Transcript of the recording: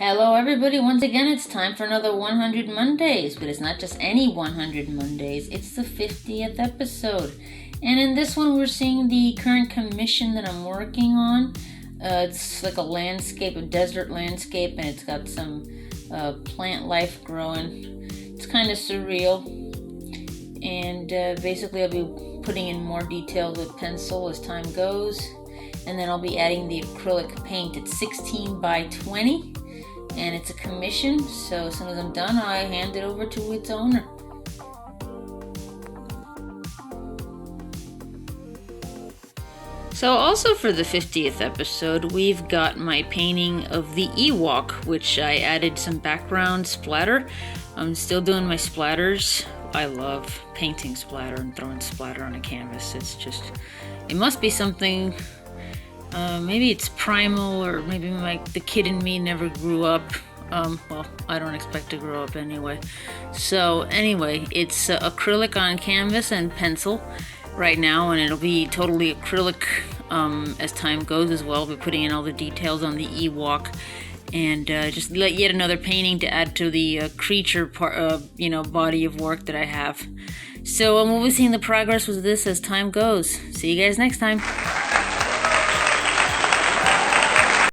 Hello everybody, once again it's time for another 100 Mondays, but it's not just any 100 Mondays, it's the 50th episode. And in this one we're seeing the current commission that I'm working on. It's like a landscape, a desert landscape, and it's got some plant life growing. It's kind of surreal. And basically I'll be putting in more details with pencil as time goes. And then I'll be adding the acrylic paint. It's 16 by 20. And it's a commission, so as soon as I'm done, I hand it over to its owner. So also for the 50th episode, we've got my painting of the Ewok, which I added some background splatter. I'm still doing my splatters. I love painting splatter and throwing splatter on a canvas. It must be something... maybe it's primal, or maybe the kid in me never grew up. Well, I don't expect to grow up anyway. So anyway, it's acrylic on canvas and pencil right now, and it'll be totally acrylic as time goes as well. I'll be putting in all the details on the Ewok, and just yet another painting to add to the creature body of work that I have. So we'll be seeing the progress with this as time goes. See you guys next time.